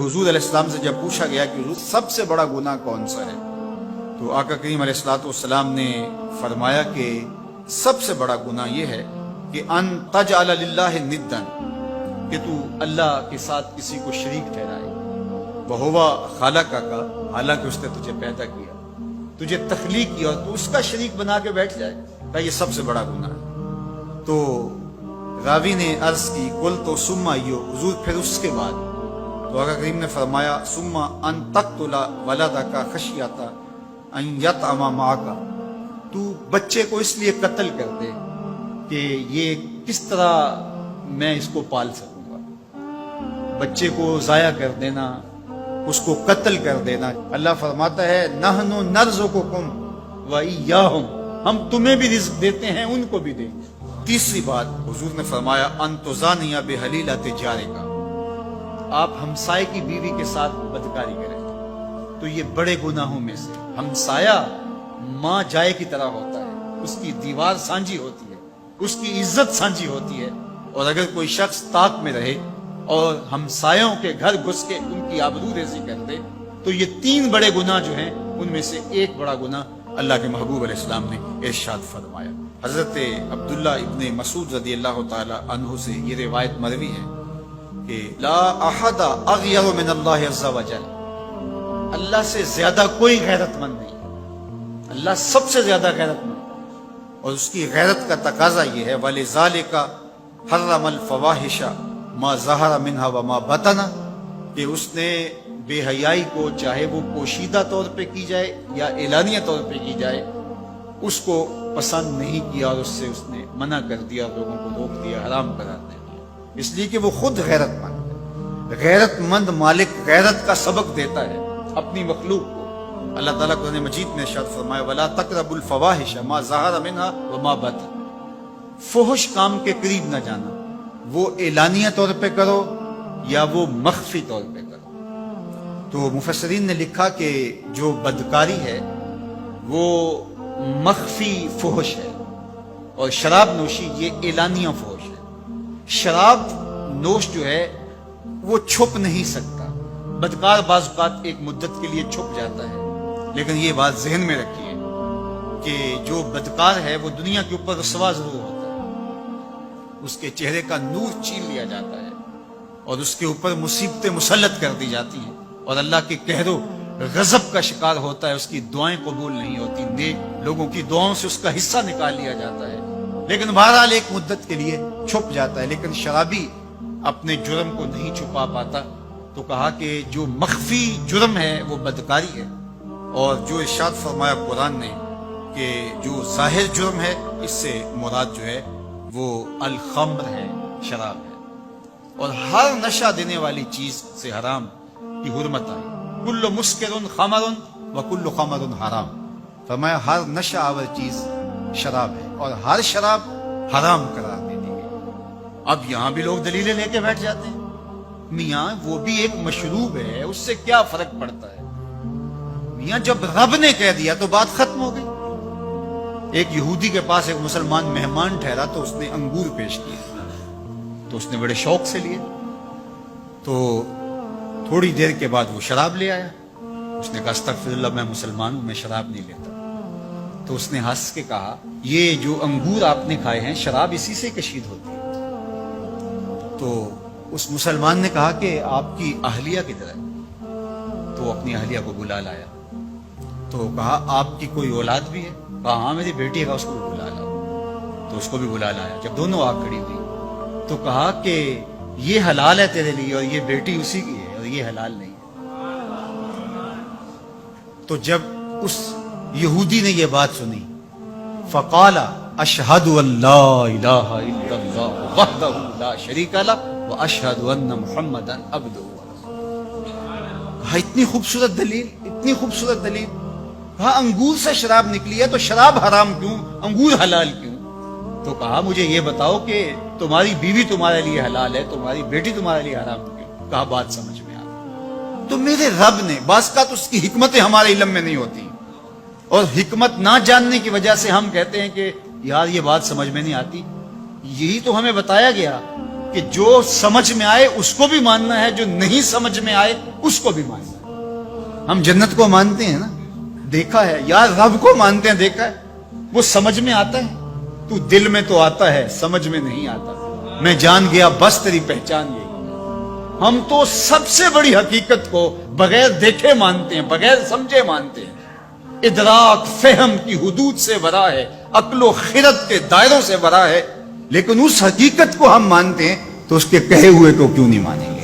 حضور علیہ السلام سے جب پوچھا گیا کہ حضور سب سے بڑا گناہ کون سا ہے، تو آقا کریم علیہ السلام نے فرمایا کہ سب سے بڑا گناہ یہ ہے کہ ان تجعل للہ ندًا، کہ تو اللہ کے ساتھ کسی کو شریک ٹھہرائے، وہو خالقک کا، حالانکہ اس نے تجھے پیدا کیا، تجھے تخلیق کیا، اور تو اس کا شریک بنا کے بیٹھ جائے، کہ یہ سب سے بڑا گناہ ہے۔ تو راوی نے عرض کی قل تو ثم ایو، حضور پھر اس کے بعد؟ تو آقا کریم نے فرمایا ثم ان تقتل ولدک خشیۃ ان یطعم معک، تو بچے کو اس لیے قتل کر دے کہ یہ کس طرح میں اس کو پال سکوں گا، بچے کو ضائع کر دینا، اس کو قتل کر دینا۔ اللہ فرماتا ہے نحن نرزقکم وایاہم، ہم تمہیں بھی رزق دیتے ہیں، ان کو بھی دیں گے۔ تیسری بات حضور نے فرمایا ان تزانی بحلیلۃ جارک، آپ ہمسائے کی بیوی کے ساتھ بدکاری کریں، تو یہ بڑے گناہوں میں سے۔ ہمسایہ ماں جائے کی طرح ہوتا ہے، اس کی دیوار سانجھی ہوتی ہے، اس کی عزت سانجھی ہوتی ہے، اور اگر کوئی شخص طاق میں رہے اور ہمسایوں کے گھر گھس کے ان کی آبرو ریزی کر دے، تو یہ تین بڑے گناہ جو ہیں ان میں سے ایک بڑا گناہ اللہ کے محبوب علیہ السلام نے ارشاد فرمایا۔ حضرت عبداللہ ابن مسعود رضی اللہ تعالی عنہ سے یہ روایت مروی ہے کہ لا احد اغیر من اللہ عز وجل، اللہ سے زیادہ کوئی غیرت مند نہیں، اللہ سب سے زیادہ غیرت مند، اور اس کی غیرت کا تقاضا یہ ہے وَلِذَلِكَ حَرَّمَ الْفَوَاحِشَ مَا ظَهَرَ مِنْهَا وَمَا بَطَنَ، کہ اس نے بے حیائی کو چاہے وہ پوشیدہ طور پہ کی جائے یا اعلانیہ طور پہ کی جائے، اس کو پسند نہیں کیا، اور اس سے اس نے منع کر دیا، لوگوں کو روک دیا، حرام قرار دے دیا، اس لیے کہ وہ خود غیرت مند ہے۔ غیرت مند مالک غیرت کا سبق دیتا ہے اپنی مخلوق کو۔ اللہ تعالیٰ قرآن مجید میں ارشاد فرمایا وَلَا تَقْرَبُوا الْفَوَاحِشَ مَا ظَهَرَ مِنْهَا وَمَا بَطَنَ، فحش کام کے قریب نہ جانا، وہ اعلانیہ طور پہ کرو یا وہ مخفی طور پہ کرو۔ تو مفسرین نے لکھا کہ جو بدکاری ہے وہ مخفی فحش ہے، اور شراب نوشی یہ اعلانیہ فحش ہے۔ شراب نوش جو ہے وہ چھپ نہیں سکتا، بدکار بعض اوقات ایک مدت کے لیے چھپ جاتا ہے، لیکن یہ بات ذہن میں رکھیے کہ جو بدکار ہے وہ دنیا کے اوپر رسوا ضرور ہوتا ہے، اس کے چہرے کا نور چھین لیا جاتا ہے، اور اس کے اوپر مصیبتیں مسلط کر دی جاتی ہیں، اور اللہ کے قہر و غضب کا شکار ہوتا ہے، اس کی دعائیں قبول نہیں ہوتی، نیک لوگوں کی دعاؤں سے اس کا حصہ نکال لیا جاتا ہے، لیکن بہرحال ایک مدت کے لیے چھپ جاتا ہے۔ لیکن شرابی اپنے جرم کو نہیں چھپا پاتا، تو کہا کہ جو مخفی جرم ہے وہ بدکاری ہے، اور جو ارشاد فرمایا قرآن نے کہ جو ظاہر جرم ہے اس سے مراد جو ہے وہ الخمر ہے، شراب ہے، اور ہر نشہ دینے والی چیز سے حرام کی حرمت آئی، کل مسکر خمر وکل خمر حرام، فرمایا ہر نشہ آور چیز شراب ہے، اور ہر شراب حرام قرار دے دی گئی۔ اب یہاں بھی لوگ دلیلیں لے کے بیٹھ جاتے ہیں، میاں وہ بھی ایک مشروب ہے، اس سے کیا فرق پڑتا ہے؟ میاں جب رب نے کہہ دیا تو بات ختم ہو گئی۔ ایک یہودی کے پاس ایک مسلمان مہمان ٹھہرا، تو اس نے انگور پیش کیے، تو اس نے بڑے شوق سے لیے، تو تھوڑی دیر کے بعد وہ شراب لے آیا۔ اس نے کہا استغفر اللہ، میں مسلمان ہوں، میں شراب نہیں لیتا۔ تو اس نے ہنس کے کہا یہ جو انگور آپ نے کھائے ہیں شراب اسی سے کشید ہوتی ہے۔ تو اس مسلمان نے کہا کہ آپ کی اہلیہ کدھر ہے؟ تو وہ اپنی اہلیہ کو بلا لایا، تو کہا آپ کی کوئی اولاد بھی ہے؟ کہا ہاں میری بیٹی ہے، اس کو بھی بلا لاؤ۔ تو اس کو بھی بلا لایا۔ جب دونوں آگ کھڑی ہوئی تو کہا کہ یہ حلال ہے تیرے لیے، اور یہ بیٹی اسی کی ہے، اور یہ حلال نہیں ہے۔ تو جب اس یہودی نے یہ بات سنی فقال اشہد ان لا الہ الا اللہ وحدہ لا شریک لہ واشہد ان محمدا عبدہ ورسولہ۔ کہا اتنی خوبصورت دلیل، اتنی خوبصورت دلیل۔ کہا انگور سے شراب نکلی ہے تو شراب حرام کیوں، انگور حلال کیوں؟ تو کہا مجھے یہ بتاؤ کہ تمہاری بیوی تمہارے لیے حلال ہے، تمہاری بیٹی تمہارے لیے حرام کیوں؟ کہا بات سمجھ میں آ گئی۔ تو میرے رب نے بعض کا تو اس کی حکمتیں ہمارے علم میں نہیں ہوتی، اور حکمت نہ جاننے کی وجہ سے ہم کہتے ہیں کہ یار یہ بات سمجھ میں نہیں آتی۔ یہی تو ہمیں بتایا گیا کہ جو سمجھ میں آئے اس کو بھی ماننا ہے، جو نہیں سمجھ میں آئے اس کو بھی ماننا ہے۔ ہم جنت کو مانتے ہیں نا، دیکھا ہے، یا رب کو مانتے ہیں، دیکھا ہے، وہ سمجھ میں آتا ہے، تو دل میں تو آتا ہے، سمجھ میں نہیں آتا۔ میں جان گیا بس تیری پہچان یہی۔ ہم تو سب سے بڑی حقیقت کو بغیر دیکھے مانتے ہیں، بغیر سمجھے مانتے ہیں۔ ادراک فہم کی حدود سے ورا ہے، عقل و خرد کے دائروں سے ورا ہے، لیکن اس حقیقت کو ہم مانتے ہیں تو اس کے کہے ہوئے کو کیوں نہیں مانیں گے؟